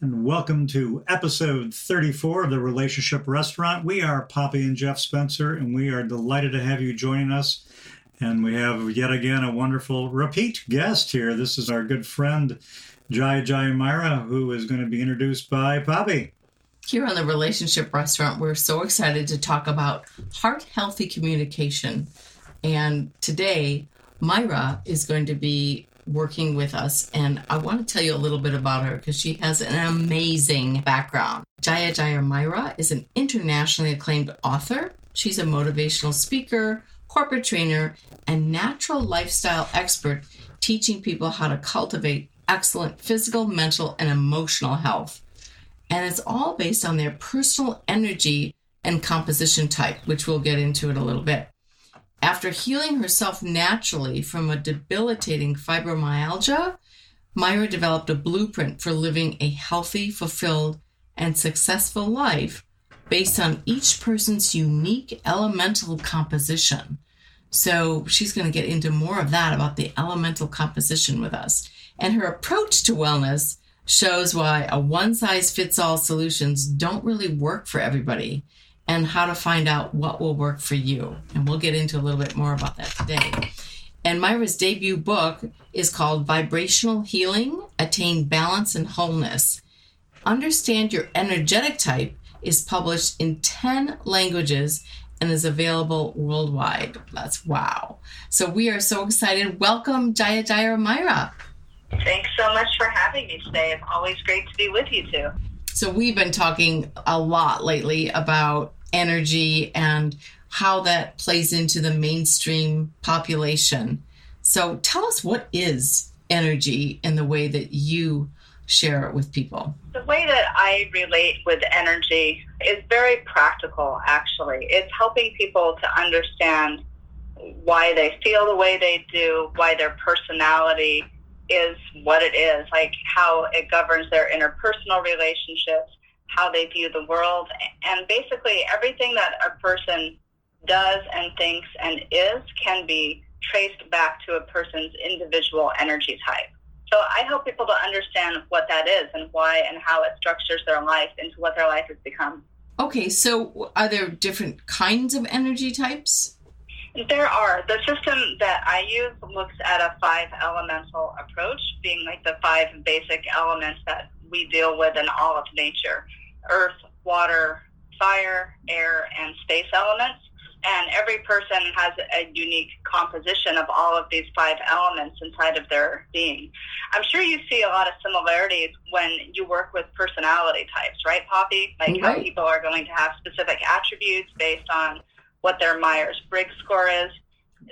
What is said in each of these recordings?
and welcome to episode 34 of the Relationship Restaurant. We are Poppy and Jeff Spencer, and we are delighted to have you joining us. And we have yet again a wonderful repeat guest here. This is our good friend, Jaya Jaya Myra, who is going to be introduced by Poppy. Here on the Relationship Restaurant, we're so excited to talk about heart-healthy communication. And today, Myra is going to be working with us, and I want to tell you a little bit about her because she has an amazing background. Jaya Jaya Myra is an internationally acclaimed author. She's a motivational speaker, corporate trainer, and natural lifestyle expert, teaching people how to cultivate excellent physical, mental, and emotional health. And it's all based on their personal energy and composition type, which we'll get into in a little bit. After healing herself naturally from a debilitating fibromyalgia, Myra developed a blueprint for living a healthy, fulfilled, and successful life based on each person's unique elemental composition. So she's going to get into more of that about the elemental composition with us. And her approach to wellness shows why a one-size-fits-all solutions don't really work for everybody, and how to find out what will work for you. And we'll get into a little bit more about that today. And Myra's debut book is called Vibrational Healing, Attain Balance and Wholeness. Understand Your Energetic Type is published in 10 languages and is available worldwide. That's wow. So we are so excited. Welcome, Jaya Jaya Myra. Thanks so much for having me today. It's always great to be with you two. So we've been talking a lot lately about energy and how that plays into the mainstream population. So tell us, what is energy in the way that you share it with people? The way that I relate with energy is very practical, actually. It's helping people to understand why they feel the way they do, why their personality is what it is, like how it governs their interpersonal relationships, how they view the world, and basically everything that a person does and thinks and is can be traced back to a person's individual energy type. So I help people to understand what that is and why and how it structures their life into what their life has become. Okay, so are there different kinds of energy types? There are. The system that I use looks at a 5 elemental approach, being like the 5 basic elements that we deal with in all of nature: earth, water, fire, air, and space elements. And every person has a unique composition of all of these 5 elements inside of their being. I'm sure you see a lot of similarities when you work with personality types, right, Poppy? Like how people are going to have specific attributes based on what their Myers-Briggs score is.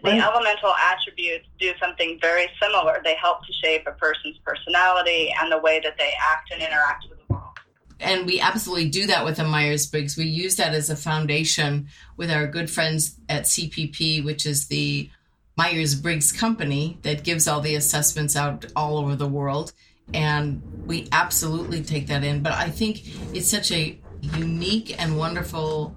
The elemental attributes do something very similar. They help to shape a person's personality and the way that they act and interact with the world. And we absolutely do that with the Myers-Briggs. We use that as a foundation with our good friends at CPP, which is the Myers-Briggs company that gives all the assessments out all over the world. And we absolutely take that in. But I think it's such a unique and wonderful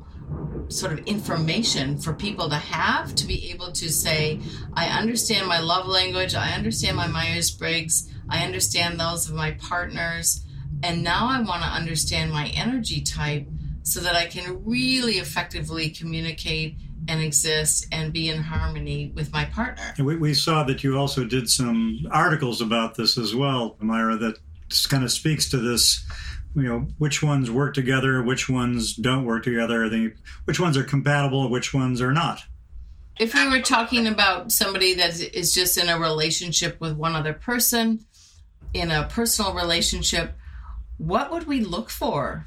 sort of information for people to have, to be able to say, I understand my love language, I understand my Myers-Briggs, I understand those of my partners, and now I want to understand my energy type so that I can really effectively communicate and exist and be in harmony with my partner. And we saw that you also did some articles about this as well, Myra, that just kind of speaks to this, you know, which ones work together, which ones don't work together, which ones are compatible, which ones are not. If we were talking about somebody that is just in a relationship with one other person, in a personal relationship, what would we look for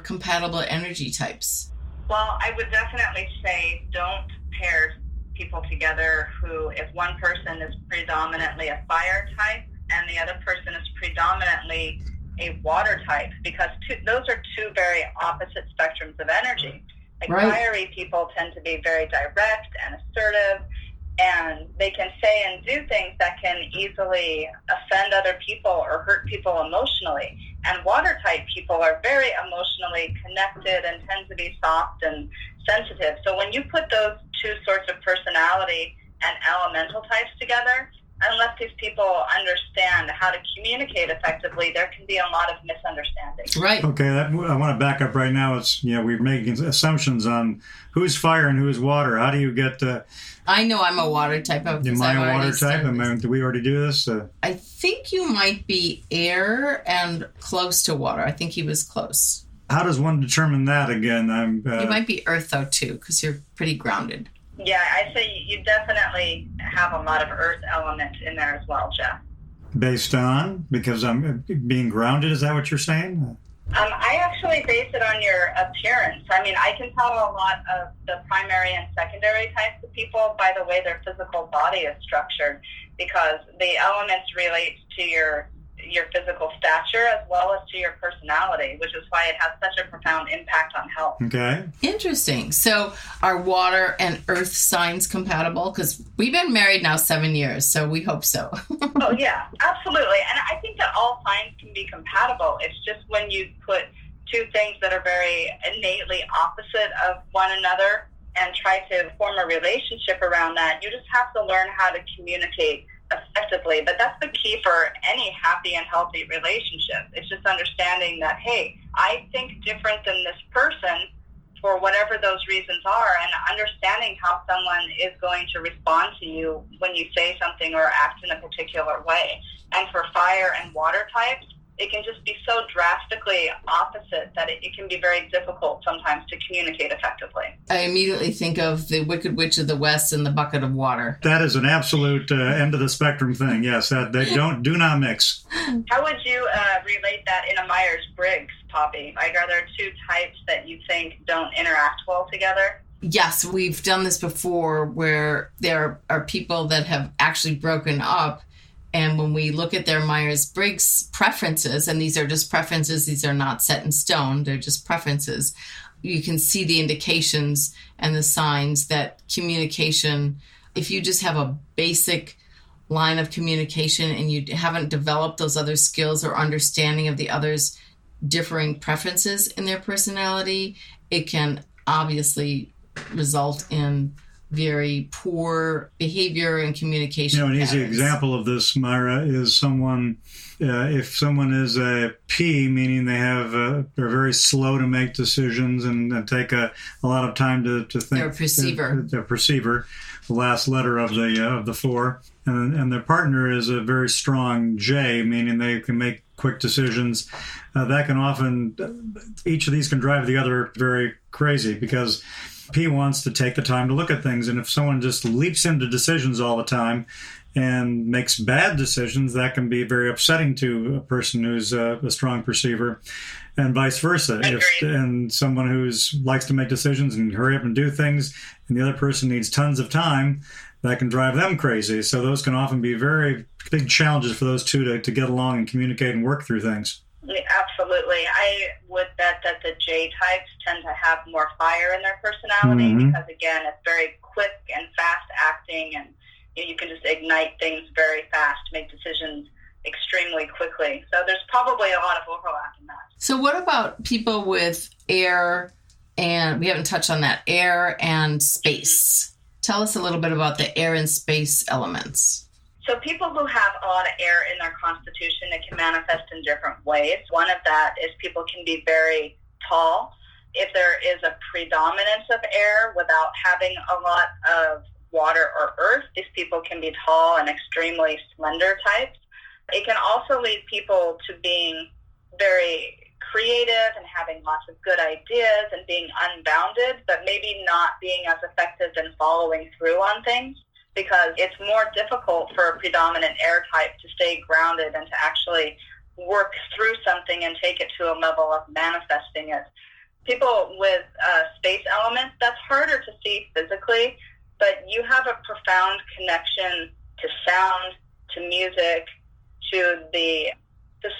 compatible energy types? Well, I would definitely say don't pair people together who, if one person is predominantly a fire type and the other person is predominantly a water type, because those are 2 very opposite spectrums of energy. Like fiery people tend to be very direct and assertive, and they can say and do things that can easily offend other people or hurt people emotionally. And water type people are very emotionally connected and tend to be soft and sensitive. So when you put those 2 sorts of personality and elemental types together, unless these people understand how to communicate effectively, there can be a lot of misunderstanding. Right. Okay, I want to back up right now. It's we're making assumptions on who's fire and who's water. How do you get? I know I'm a water type. Am I a water type? Do we already do this? I think you might be air and close to water. I think he was close. How does one determine that again? You might be earth though too, because you're pretty grounded. Yeah, I'd say you definitely have a lot of earth element in there as well, Jeff. Based on, because I'm being grounded, is that what you're saying? I actually base it on your appearance. I mean, I can tell a lot of the primary and secondary types of people by the way their physical body is structured, because the elements relate to your physical stature as well as to your personality, which is why it has such a profound impact on health. Okay. Interesting. So are water and earth signs compatible? Because we've been married now 7 years, so we hope so. Oh, yeah, absolutely. And I think that all signs can be compatible. It's just when you put two things that are very innately opposite of one another and try to form a relationship around that, you just have to learn how to communicate effectively. But that's the key for any happy and healthy relationship. It's just understanding that, hey, I think different than this person for whatever those reasons are, and understanding how someone is going to respond to you when you say something or act in a particular way. And for fire and water types, it can just be so drastically opposite that it can be very difficult sometimes to communicate effectively. I immediately think of the Wicked Witch of the West and the bucket of water. That is an absolute end of the spectrum thing. Yes, they do not mix. How would you relate that in a Myers-Briggs, Poppy? Like, are there two types that you think don't interact well together? Yes, we've done this before where there are people that have actually broken up. And when we look at their Myers-Briggs preferences, and these are just preferences, these are not set in stone, they're just preferences, you can see the indications and the signs that communication, if you just have a basic line of communication and you haven't developed those other skills or understanding of the other's differing preferences in their personality, it can obviously result in very poor behavior and communication. An easy example of this, Myra, is someone, if someone is a P, meaning they're very slow to make decisions and take a lot of time to think. They're a perceiver. They're a perceiver, the last letter of the four. And their partner is a very strong J, meaning they can make quick decisions. That can often, each of these can drive the other very crazy, because P wants to take the time to look at things. And if someone just leaps into decisions all the time and makes bad decisions, that can be very upsetting to a person who's a strong perceiver, and vice versa. And someone who likes to make decisions and hurry up and do things, and the other person needs tons of time, that can drive them crazy. So those can often be very big challenges for those two to get along and communicate and work through things. Absolutely. I would bet that the J types tend to have more fire in their personality, because, again, it's very quick and fast acting, and you can just ignite things very fast, make decisions extremely quickly. So there's probably a lot of overlap in that. So what about people with air, and we haven't touched on that, air and space? Tell us a little bit about the air and space elements. So people who have a lot of air in their constitution, it can manifest in different ways. One of that is people can be very tall. If there is a predominance of air without having a lot of water or earth, these people can be tall and extremely slender types. It can also lead people to being very creative and having lots of good ideas and being unbounded, but maybe not being as effective in following through on things, because it's more difficult for a predominant air type to stay grounded and to actually work through something and take it to a level of manifesting it. People with space elements, that's harder to see physically, but you have a profound connection to sound, to music, to the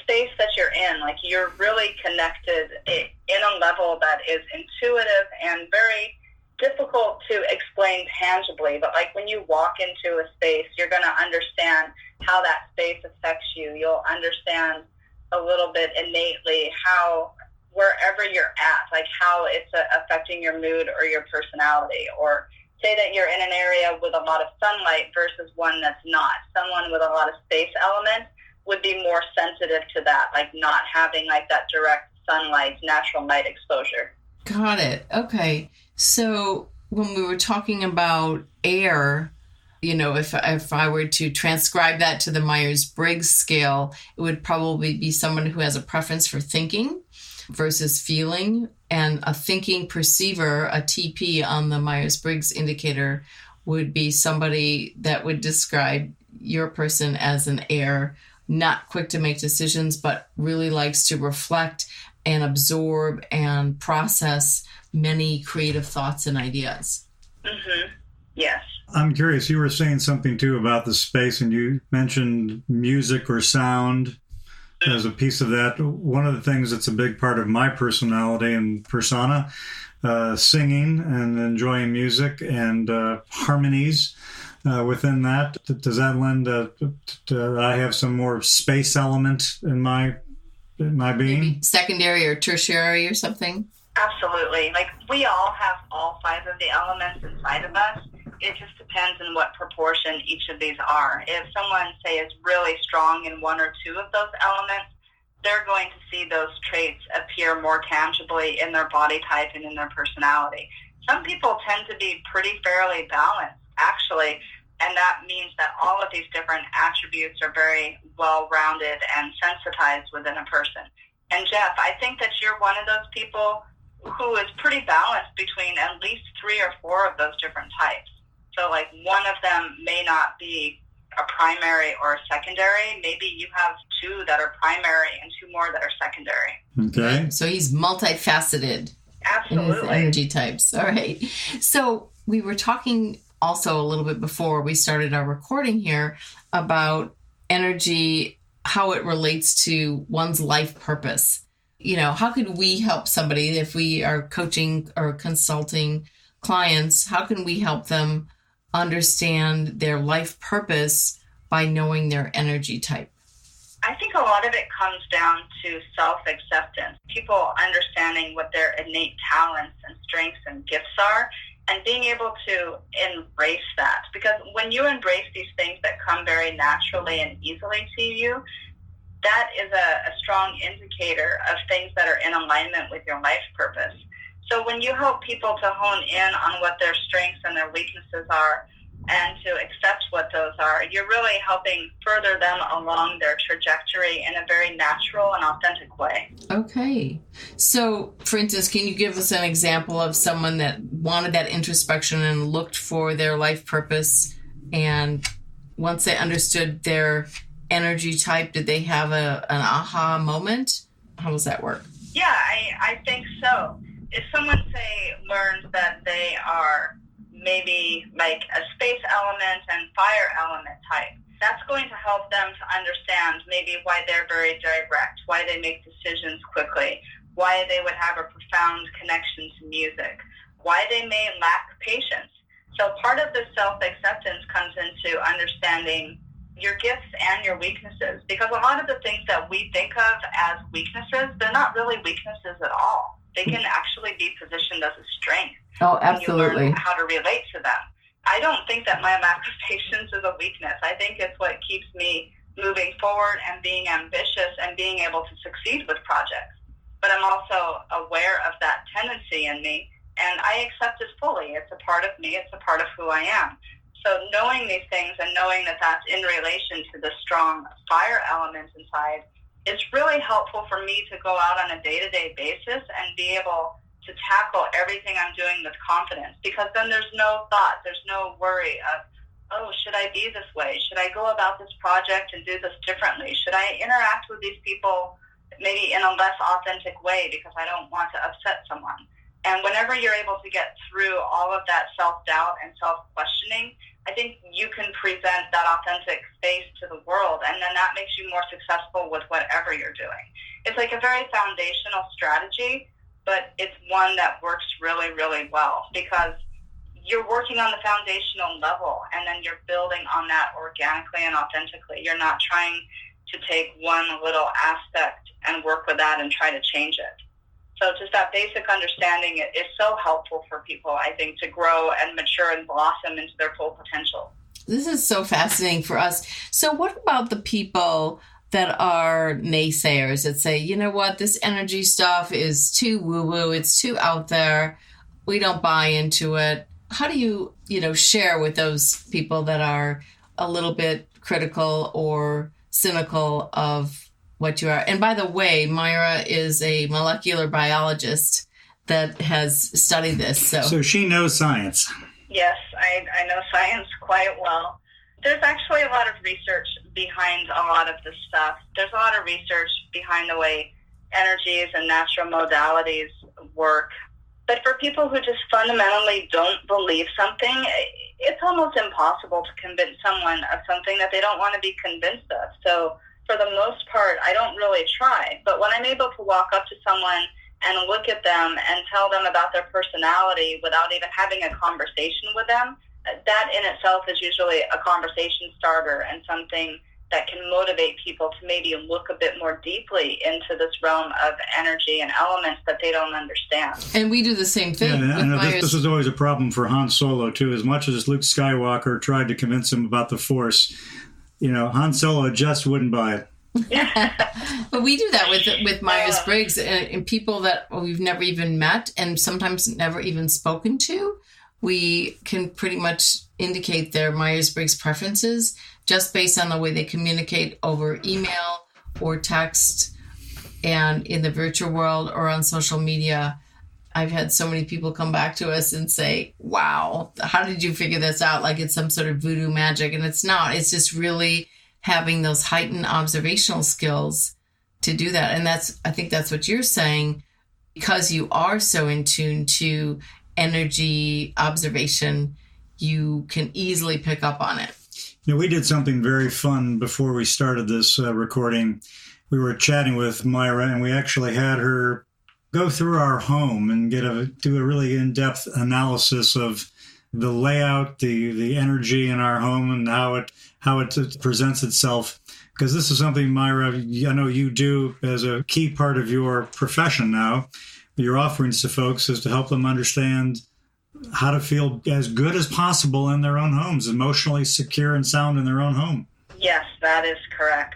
space that you're in. Like, you're really connected in a level that is intuitive and very difficult to explain tangibly, but like when you walk into a space, you're going to understand how that space affects you. You'll understand a little bit innately how, wherever you're at, like how it's affecting your mood or your personality, or say that you're in an area with a lot of sunlight versus one that's not. Someone with a lot of space elements would be more sensitive to that, like not having like that direct sunlight, natural light exposure. Got it. Okay. So when we were talking about air, if I were to transcribe that to the Myers-Briggs scale, it would probably be someone who has a preference for thinking versus feeling. And a thinking perceiver, a TP on the Myers-Briggs indicator, would be somebody that would describe your person as an air, not quick to make decisions, but really likes to reflect and absorb and process many creative thoughts and ideas. Mm-hmm. Yes. I'm curious, you were saying something too about the space, and you mentioned music or sound as a piece of that. One of the things that's a big part of my personality and persona, singing and enjoying music and harmonies within that. Does that lend to I have some more space element in my being? Maybe secondary or tertiary or something? Absolutely. Like, we all have all 5 of the elements inside of us. It just depends on what proportion each of these are. If someone, say, is really strong in 1 or 2 of those elements, they're going to see those traits appear more tangibly in their body type and in their personality. Some people tend to be pretty fairly balanced, actually, and that means that all of these different attributes are very well-rounded and sensitized within a person. And Jeff, I think that you're one of those people who is pretty balanced between at least 3 or 4 of those different types. So, like, one of them may not be a primary or a secondary. Maybe you have 2 that are primary and 2 more that are secondary. Okay. So he's multifaceted. Absolutely. In his energy types. All right. So we were talking also a little bit before we started our recording here about energy, how it relates to one's life purpose. How could we help somebody if we are coaching or consulting clients? How can we help them understand their life purpose by knowing their energy type? I think a lot of it comes down to self-acceptance, people understanding what their innate talents and strengths and gifts are, and being able to embrace that. Because when you embrace these things that come very naturally and easily to you, that is a strong indicator of things that are in alignment with your life purpose. So when you help people to hone in on what their strengths and their weaknesses are and to accept what those are, you're really helping further them along their trajectory in a very natural and authentic way. Okay. So, for instance, can you give us an example of someone that wanted that introspection and looked for their life purpose, and once they understood their energy type, did they have an aha moment? How does that work? Yeah, I think so. If someone, say, learns that they are maybe like a space element and fire element type, that's going to help them to understand maybe why they're very direct, why they make decisions quickly, why they would have a profound connection to music, why they may lack patience. So part of the self-acceptance comes into understanding your gifts and your weaknesses, because a lot of the things that we think of as weaknesses, they're not really weaknesses at all. They can actually be positioned as a strength. Oh, absolutely. When you learn how to relate to them. I don't think that my lack of patience is a weakness. I think it's what keeps me moving forward and being ambitious and being able to succeed with projects. But I'm also aware of that tendency in me, and I accept it fully. It's a part of me. It's a part of who I am. So knowing these things and knowing that that's in relation to the strong fire element inside is really helpful for me to go out on a day-to-day basis and be able to tackle everything I'm doing with confidence, because then there's no thought, there's no worry of, oh, should I be this way? Should I go about this project and do this differently? Should I interact with these people maybe in a less authentic way because I don't want to upset someone? And whenever you're able to get through all of that self-doubt and self-questioning, I think you can present that authentic space to the world, and then that makes you more successful with whatever you're doing. It's like a very foundational strategy, but it's one that works really, really well because you're working on the foundational level, and then you're building on that organically and authentically. You're not trying to take one little aspect and work with that and try to change it. So just that basic understanding is so helpful for people, I think, to grow and mature and blossom into their full potential. This is so fascinating for us. So what about the people that are naysayers that say, you know what, this energy stuff is too woo-woo, it's too out there, we don't buy into it? How do you, share with those people that are a little bit critical or cynical of what you are? And by the way, Myra is a molecular biologist that has studied this. So she knows science. Yes, I know science quite well. There's actually a lot of research behind a lot of this stuff. There's a lot of research behind the way energies and natural modalities work. But for people who just fundamentally don't believe something, it's almost impossible to convince someone of something that they don't want to be convinced of. So for the most part, I don't really try. But when I'm able to walk up to someone and look at them and tell them about their personality without even having a conversation with them, that in itself is usually a conversation starter and something that can motivate people to maybe look a bit more deeply into this realm of energy and elements that they don't understand. And we do the same thing. Yeah, I know this was always a problem for Han Solo, too. As much as Luke Skywalker tried to convince him about the Force, Han Solo just wouldn't buy it. But we do that with Myers-Briggs and people that we've never even met and sometimes never even spoken to. We can pretty much indicate their Myers-Briggs preferences just based on the way they communicate over email or text and in the virtual world or on social media. I've had so many people come back to us and say, wow, how did you figure this out? Like it's some sort of voodoo magic. And it's not. It's just really having those heightened observational skills to do that. And I think that's what you're saying, because you are so in tune to energy observation, you can easily pick up on it. We did something very fun before we started this recording. We were chatting with Myra, and we actually had her go through our home and do a really in-depth analysis of the layout, the energy in our home, and how it presents itself. Because this is something, Myra, I know you do as a key part of your profession now. Your offerings to folks is to help them understand how to feel as good as possible in their own homes, emotionally secure and sound in their own home. Yes, that is correct.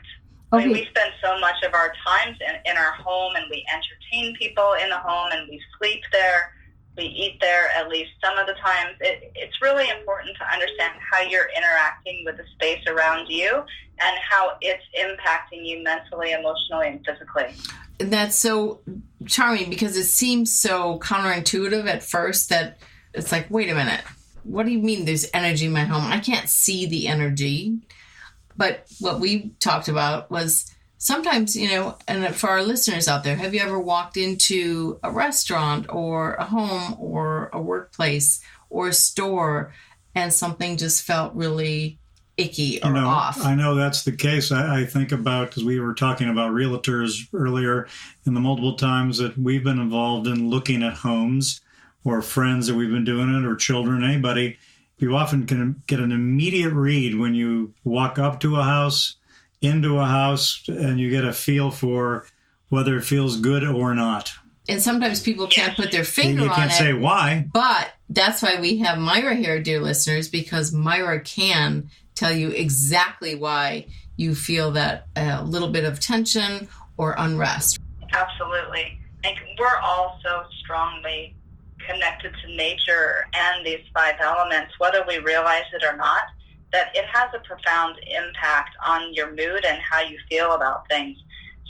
Okay. I mean, we spend so much of our time in our home, and we entertain people in the home, and we sleep there, we eat there at least some of the times. It's really important to understand how you're interacting with the space around you and how it's impacting you mentally, emotionally, and physically. And that's so charming because it seems so counterintuitive at first that it's like, wait a minute, what do you mean there's energy in my home? I can't see the energy. But what we talked about was sometimes, and for our listeners out there, have you ever walked into a restaurant or a home or a workplace or a store and something just felt really icky or off? I know that's the case. I think about, because we were talking about realtors earlier, and the multiple times that we've been involved in looking at homes or friends that we've been doing it, or children, anybody, you often can get an immediate read when you walk up to a house, into a house, and you get a feel for whether it feels good or not. And sometimes people can't put their finger on it. You can't say why. But that's why we have Myra here, dear listeners, because Myra can tell you exactly why you feel that little bit of tension or unrest. Absolutely. We're all so strongly connected to nature and these 5 elements, whether we realize it or not, that it has a profound impact on your mood and how you feel about things.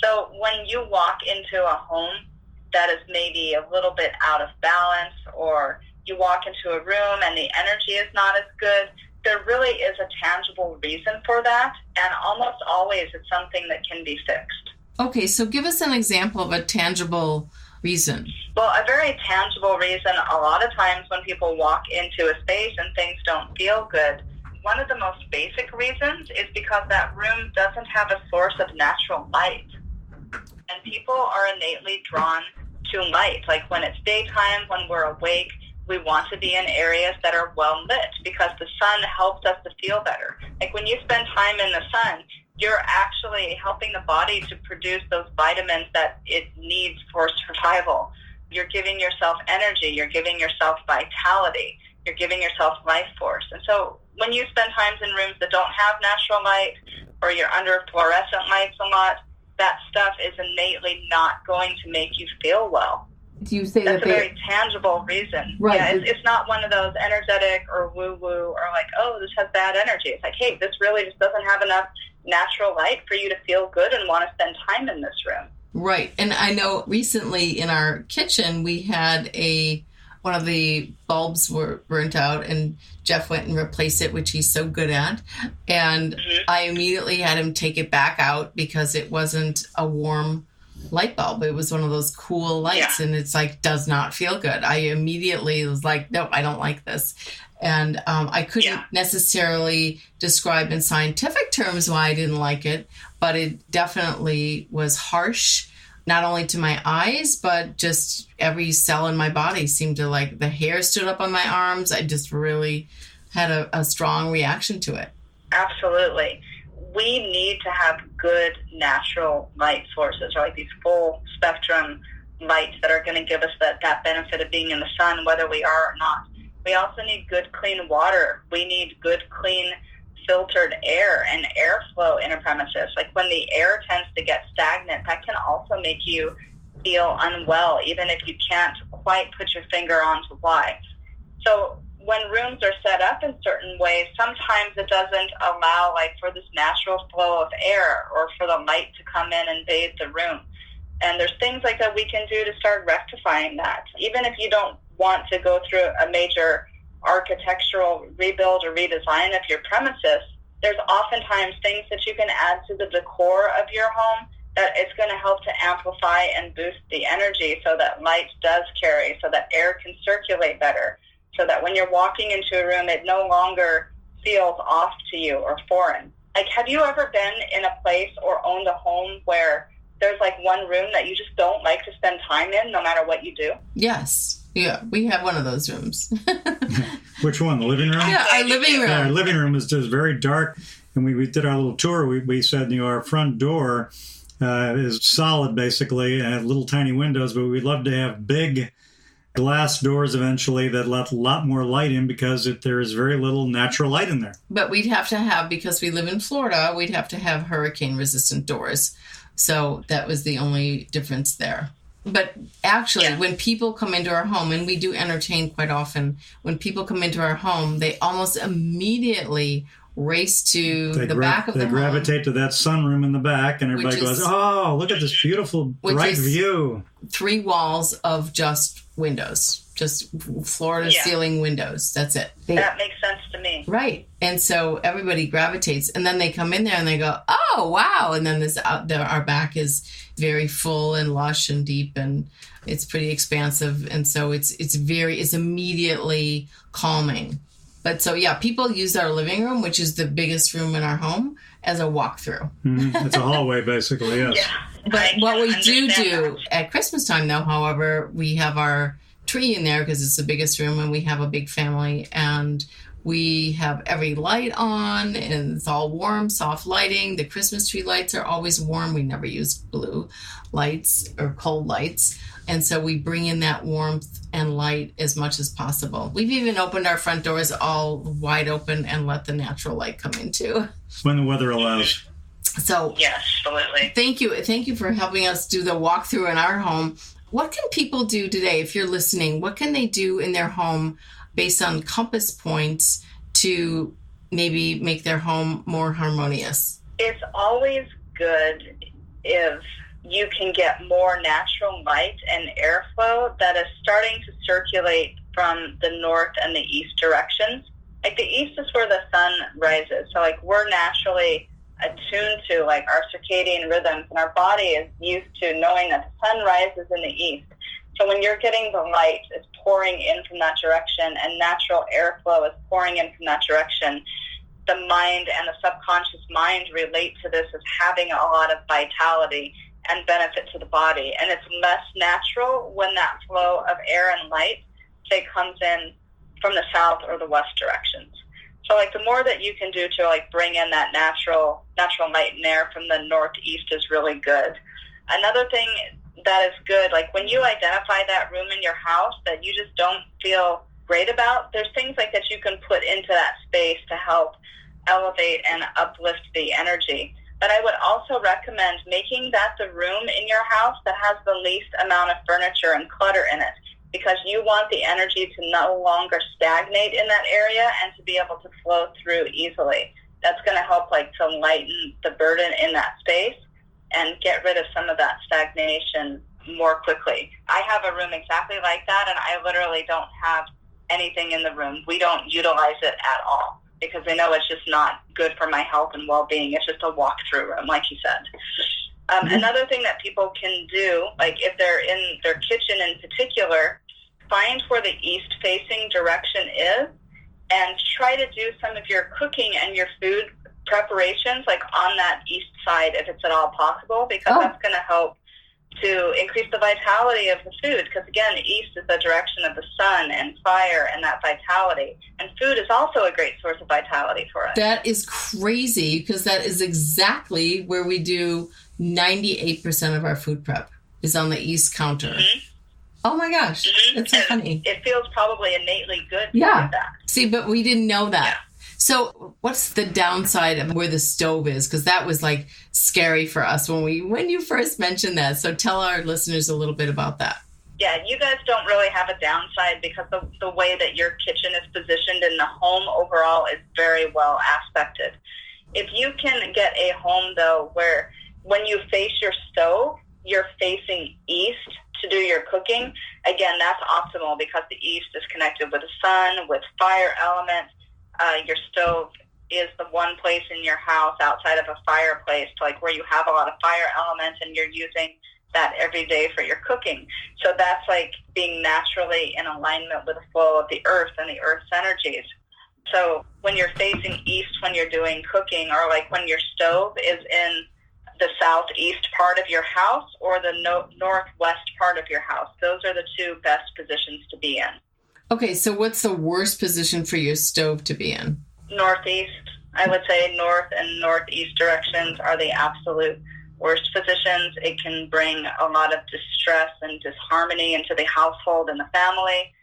So when you walk into a home that is maybe a little bit out of balance, or you walk into a room and the energy is not as good, there really is a tangible reason for that, and almost always it's something that can be fixed. Okay, so give us an example of a tangible reason. Well, a very tangible reason, a lot of times when people walk into a space and things don't feel good, one of the most basic reasons is because that room doesn't have a source of natural light. And people are innately drawn to light. Like when it's daytime, when we're awake, we want to be in areas that are well lit because the sun helps us to feel better. Like when you spend time in the sun, you're actually helping the body to produce those vitamins that it needs for survival. you're giving yourself energy, you're giving yourself vitality, you're giving yourself life force. And so when you spend times in rooms that don't have natural light, or you're under fluorescent lights a lot, that stuff is innately not going to make you feel well. Do you say that's a very tangible reason? Right. Yeah, it's not one of those energetic or woo-woo or like, oh, this has bad energy. It's like, hey, this really just doesn't have enough natural light for you to feel good and want to spend time in this room. Right. And I know recently in our kitchen, we had one of the bulbs were burnt out, and Jeff went and replaced it, which he's so good at. And I immediately had him take it back out because it wasn't a warm light bulb. It was one of those cool lights, and it's like, does not feel good. I immediately was like, nope, I don't like this. And I couldn't necessarily describe in scientific terms why I didn't like it, but it definitely was harsh, not only to my eyes, but just every cell in my body seemed to, like, the hair stood up on my arms. I just really had a strong reaction to it. Absolutely. We need to have good natural light sources, or like these full spectrum lights that are going to give us that benefit of being in the sun, whether we are or not. We also need good, clean water. We need good, clean, filtered air and airflow in a premises. Like when the air tends to get stagnant, that can also make you feel unwell, even if you can't quite put your finger onto why. So when rooms are set up in certain ways, sometimes it doesn't allow, like, for this natural flow of air or for the light to come in and bathe the room. And there's things like that we can do to start rectifying that. Even if you don't want to go through a major architectural rebuild or redesign of your premises, there's oftentimes things that you can add to the decor of your home that it's going to help to amplify and boost the energy so that light does carry, so that air can circulate better, so that when you're walking into a room, it no longer feels off to you or foreign. Like, have you ever been in a place or owned a home where there's like one room that you just don't like to spend time in no matter what you do? Yes. Yeah, we have one of those rooms. Which one? The living room? Yeah, our living room. Yeah, our living room is just very dark. And we did our little tour. We said, our front door is solid, basically, and have little tiny windows, but we'd love to have big glass doors eventually that let a lot more light in, because there is very little natural light in there. But we'd have to have, because we live in Florida, we'd have to have hurricane-resistant doors. So that was the only difference there. But actually, when people come into our home, and we do entertain quite often, when people come into our home, they almost immediately race to the back of the home. They gravitate to that sunroom in the back, and everybody goes, oh, look at this beautiful, bright view. 3 walls of just windows, just floor-to-ceiling windows. That's it. That makes sense to me. Right. And so everybody gravitates, and then they come in there and they go, oh, wow. And then our back is very full and lush and deep, and it's pretty expansive. And so it's immediately calming. But so, people use our living room, which is the biggest room in our home, as a walkthrough. Mm-hmm. It's a hallway, basically, yes. Yeah. But what we do at Christmas time, though, however, we have our tree in there because it's the biggest room, and we have a big family, and we have every light on, and it's all warm, soft lighting. The Christmas tree lights are always warm. We never use blue lights or cold lights. And so we bring in that warmth and light as much as possible. We've even opened our front doors all wide open and let the natural light come in too. When the weather allows. So yes, absolutely. Thank you for helping us do the walkthrough in our home. What can people do today, if you're listening? What can they do in their home based on compass points to maybe make their home more harmonious? It's always good if you can get more natural light and airflow that is starting to circulate from the north and the east directions. Like the east is where the sun rises. So like we're naturally attuned to like our circadian rhythms, and our body is used to knowing that the sun rises in the east. So when you're getting the light, it's pouring in from that direction, and natural airflow is pouring in from that direction. The mind and the subconscious mind relate to this as having a lot of vitality and benefit to the body. And it's less natural when that flow of air and light, say, comes in from the south or the west directions. So like the more that you can do to like bring in that natural light and air from the northeast is really good. Another thing that is good. Like when you identify that room in your house that you just don't feel great about, there's things like that you can put into that space to help elevate and uplift the energy. But I would also recommend making that the room in your house that has the least amount of furniture and clutter in it, because you want the energy to no longer stagnate in that area and to be able to flow through easily. That's going to help like to lighten the burden in that space and get rid of some of that stagnation more quickly. I have a room exactly like that, and I literally don't have anything in the room. We don't utilize it at all because I know it's just not good for my health and well-being. It's just a walk-through room, like you said. Another thing that people can do, like if they're in their kitchen in particular, find where the east-facing direction is and try to do some of your cooking and your food preparations like on that east side if it's at all possible, because that's going to help to increase the vitality of the food, because again, east is the direction of the sun and fire and that vitality, and food is also a great source of vitality for us. That is crazy, because that is exactly where we do 98% of our food prep is on the east counter. Mm-hmm. Oh my gosh, that's so funny. It feels probably innately good to do that. See, but we didn't know that. Yeah. So what's the downside of where the stove is? Because that was like scary for us when you first mentioned that. So tell our listeners a little bit about that. Yeah, you guys don't really have a downside because the way that your kitchen is positioned in the home overall is very well aspected. If you can get a home, though, where when you face your stove, you're facing east to do your cooking, again, that's optimal because the east is connected with the sun, with fire elements. Your stove is the one place in your house outside of a fireplace, like where you have a lot of fire elements and you're using that every day for your cooking. So that's like being naturally in alignment with the flow of the earth and the earth's energies. So when you're facing east when you're doing cooking, or like when your stove is in the southeast part of your house or the northwest part of your house, those are the two best positions to be in. Okay, so what's the worst position for your stove to be in? Northeast. I would say north and northeast directions are the absolute worst positions. It can bring a lot of distress and disharmony into the household and the family.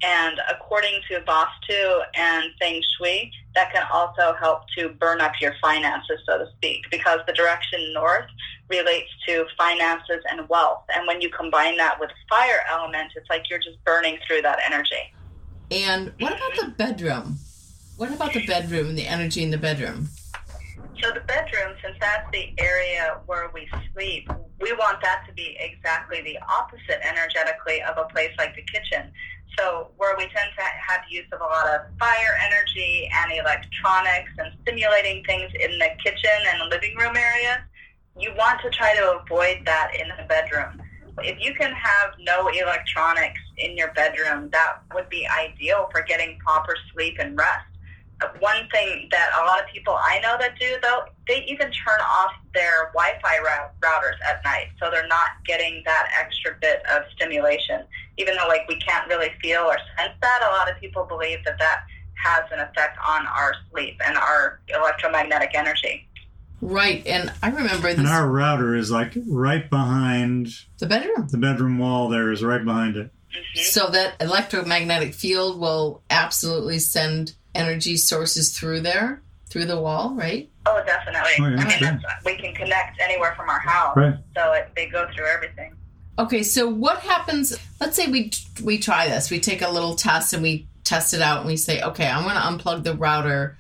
And according to Vastu and Feng Shui, that can also help to burn up your finances, so to speak, because the direction north relates to finances and wealth. And when you combine that with fire element, it's like you're just burning through that energy. And what about the bedroom? What about the bedroom and the energy in the bedroom? So the bedroom, since that's the area where we sleep, we want that to be exactly the opposite energetically of a place like the kitchen. So where we tend to have use of a lot of fire energy and electronics and stimulating things in the kitchen and living room areas, you want to try to avoid that in the bedroom. If you can have no electronics in your bedroom, that would be ideal for getting proper sleep and rest. One thing that a lot of people I know that do, though, they even turn off their Wi-Fi routers at night, so they're not getting that extra bit of stimulation. Even though we can't really feel or sense that, a lot of people believe that has an effect on our sleep and our electromagnetic energy. Right, and I remember this. And our router is right behind the bedroom. The bedroom wall there is right behind it. Mm-hmm. So that electromagnetic field will absolutely send energy sources through the wall, right? Oh, definitely. Oh, yeah, I mean, we can connect anywhere from our house, right. So they go through everything. Okay, so what happens, let's say we try this, we take a little test and we test it out and we say, okay, I'm going to unplug the router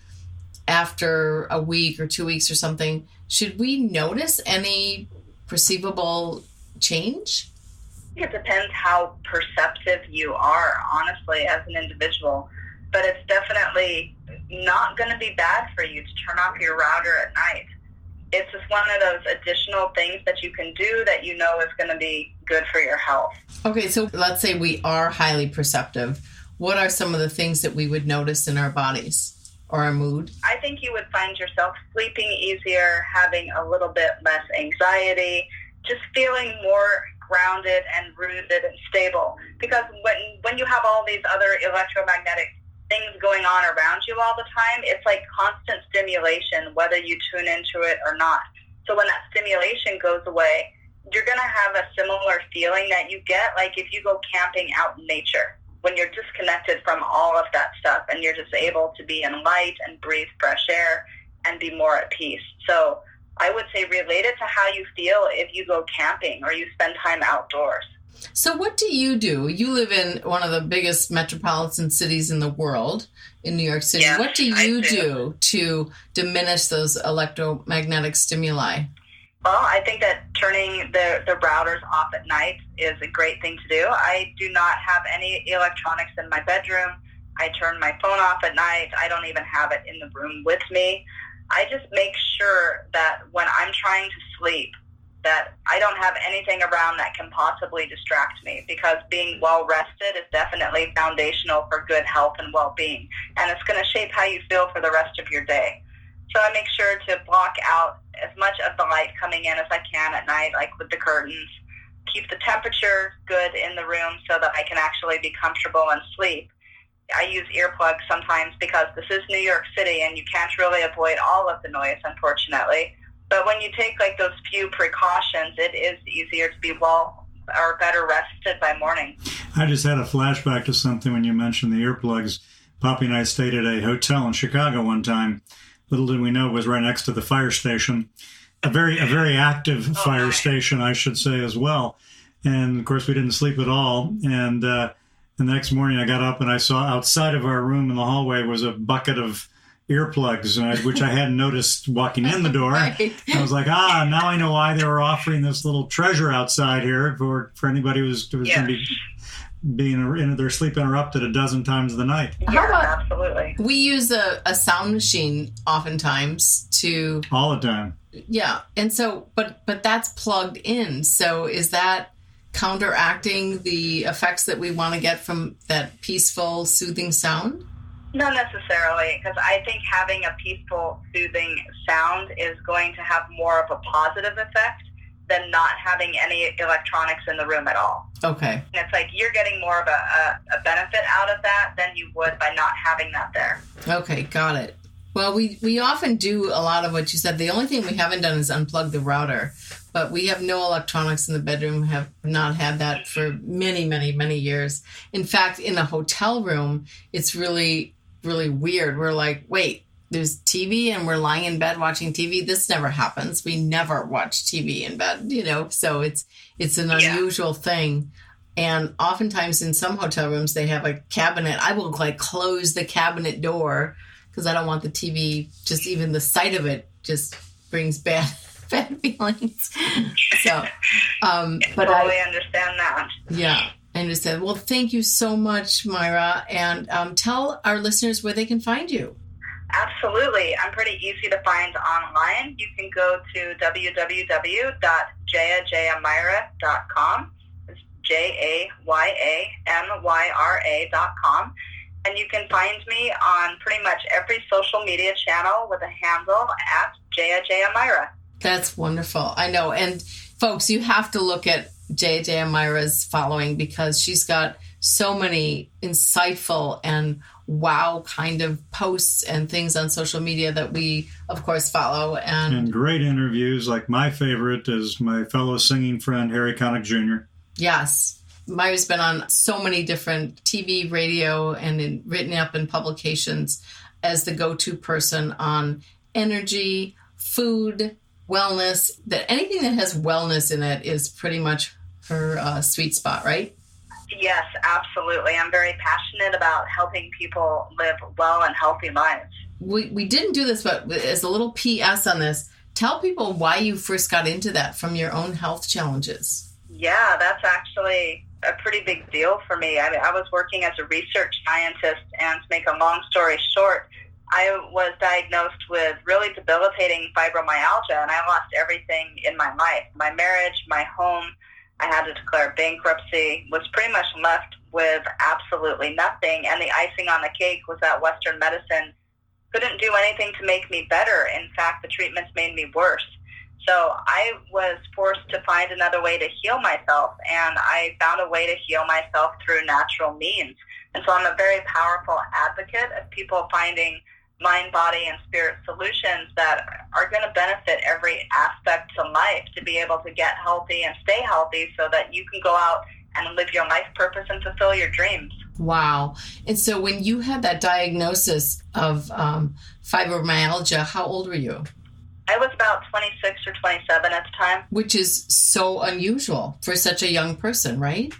after a week or 2 weeks or something. Should we notice any perceivable change? It depends how perceptive you are, honestly, as an individual. But it's definitely not going to be bad for you to turn off your router at night. It's just one of those additional things that you can do that you know is going to be good for your health. Okay, so let's say we are highly perceptive. What are some of the things that we would notice in our bodies or our mood? I think you would find yourself sleeping easier, having a little bit less anxiety, just feeling more grounded and rooted and stable. Because when you have all these other electromagnetic things going on around you all the time, it's like constant stimulation, whether you tune into it or not. So when that stimulation goes away, you're going to have a similar feeling that you get like if you go camping out in nature, when you're disconnected from all of that stuff and you're just able to be in light and breathe fresh air and be more at peace. So I would say relate it to how you feel if you go camping or you spend time outdoors. So what do? You live in one of the biggest metropolitan cities in the world, in New York City. Yes, what do you do to diminish those electromagnetic stimuli? Well, I think that turning the routers off at night is a great thing to do. I do not have any electronics in my bedroom. I turn my phone off at night. I don't even have it in the room with me. I just make sure that when I'm trying to sleep, that I don't have anything around that can possibly distract me, because being well rested is definitely foundational for good health and well-being, and it's going to shape how you feel for the rest of your day. So I make sure to block out as much of the light coming in as I can at night, like with the curtains. Keep the temperature good in the room so that I can actually be comfortable and sleep. I use earplugs sometimes because this is New York City and you can't really avoid all of the noise, unfortunately. But when you take like those few precautions, it is easier to be well or better rested by morning. I just had a flashback to something when you mentioned the earplugs. Poppy and I stayed at a hotel in Chicago one time. Little did we know it was right next to the fire station, a very active fire station, I should say, as well. And of course, we didn't sleep at all. And the next morning, I got up and I saw outside of our room in the hallway was a bucket of earplugs, which I hadn't noticed walking in the door. Right. I was like, now I know why they were offering this little treasure outside here for anybody who's going to be being in their sleep interrupted a dozen times the night. Yeah, absolutely. We use a sound machine oftentimes to all the time. Yeah, and so but that's plugged in. So is that counteracting the effects that we want to get from that peaceful, soothing sound? Not necessarily, because I think having a peaceful, soothing sound is going to have more of a positive effect than not having any electronics in the room at all. Okay. And it's like you're getting more of a benefit out of that than you would by not having that there. Okay, got it. Well, we often do a lot of what you said. The only thing we haven't done is unplug the router, but we have no electronics in the bedroom, have not had that for many, many, many years. In fact, in a hotel room, it's really, really weird. We're like, wait, there's TV and we're lying in bed watching TV. This never happens. We never watch TV in bed, so it's an unusual thing. And oftentimes in some hotel rooms, they have a cabinet. I will close the cabinet door because I don't want the TV, just even the sight of it just brings bad feelings. So, but I understand that. Yeah, I understand. Well, thank you so much, Myra. And tell our listeners where they can find you. Absolutely. I'm pretty easy to find online. You can go to www.jayajayamyra.com. It's JAYAMYRA.com. And you can find me on pretty much every social media channel with a handle at Jaya Jaya Myra. That's wonderful. I know. And folks, you have to look at Jaya Jaya Myra's following because she's got so many insightful and wow kind of posts and things on social media that we, of course, follow. And great interviews. Like my favorite is my fellow singing friend, Harry Connick Jr. Yes. Myra's been on so many different TV, radio, and written up in publications as the go-to person on energy, food, wellness. That anything that has wellness in it is pretty much her sweet spot, right? Yes, absolutely. I'm very passionate about helping people live well and healthy lives. We didn't do this, but as a little PS on this, tell people why you first got into that from your own health challenges. Yeah, that's actually a pretty big deal for me. I was working as a research scientist, and to make a long story short, I was diagnosed with really debilitating fibromyalgia, and I lost everything in my life. My marriage, my home, I had to declare bankruptcy, was pretty much left with absolutely nothing, and the icing on the cake was that Western medicine couldn't do anything to make me better. In fact, the treatments made me worse. So I was forced to find another way to heal myself, and I found a way to heal myself through natural means. And so I'm a very powerful advocate of people finding mind, body, and spirit solutions that are going to benefit every aspect of life to be able to get healthy and stay healthy so that you can go out and live your life purpose and fulfill your dreams. Wow. And so when you had that diagnosis of fibromyalgia, how old were you? I was about 26 or 27 at the time. Which is so unusual for such a young person, right?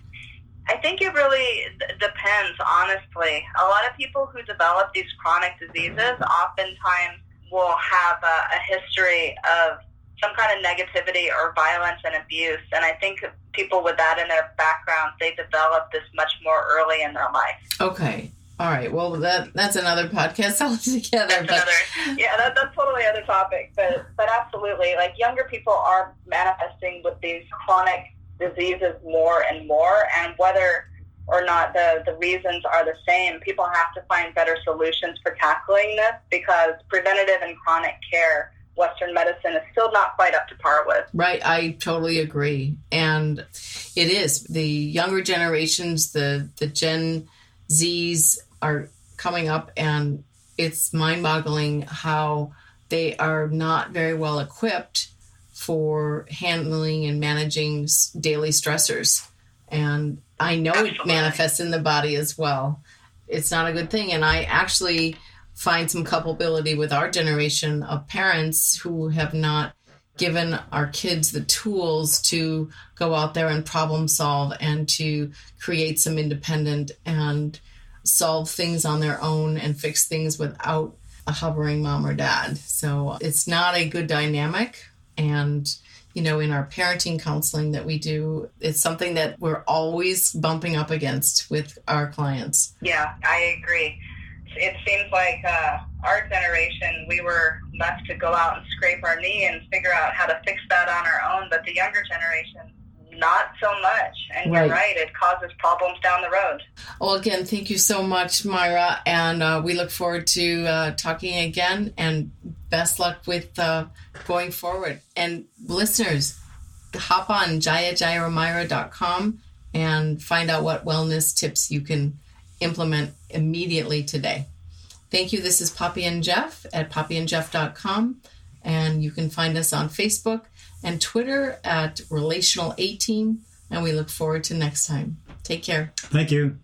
I think it really depends, honestly. A lot of people who develop these chronic diseases oftentimes will have a history of some kind of negativity or violence and abuse. And I think people with that in their background, they develop this much more early in their life. Okay. All right. Well, that's another podcast altogether. That's totally other topic. But absolutely, like younger people are manifesting with these chronic diseases more and more, and whether or not the reasons are the same, people have to find better solutions for tackling this, because preventative and chronic care, Western medicine is still not quite up to par with. Right. I totally agree. And it is. The younger generations, the Gen Zs are coming up, and it's mind-boggling how they are not very well equipped for handling and managing daily stressors. And I know Absolutely. It manifests in the body as well. It's not a good thing. And I actually find some culpability with our generation of parents who have not given our kids the tools to go out there and problem solve and to create some independent and solve things on their own and fix things without a hovering mom or dad. So it's not a good dynamic. And, in our parenting counseling that we do, it's something that we're always bumping up against with our clients. Yeah, I agree. It seems like our generation, we were left to go out and scrape our knee and figure out how to fix that on our own. But the younger generation, not so much. And You're right, it causes problems down the road. Well, again, thank you so much, Myra. And we look forward to talking again, and best luck with going forward. And listeners, hop on JayaJayaMyra.com and find out what wellness tips you can implement immediately today. Thank you. This is Poppy and Jeff at poppyandjeff.com. And you can find us on Facebook and Twitter at Relational 18. And we look forward to next time. Take care. Thank you.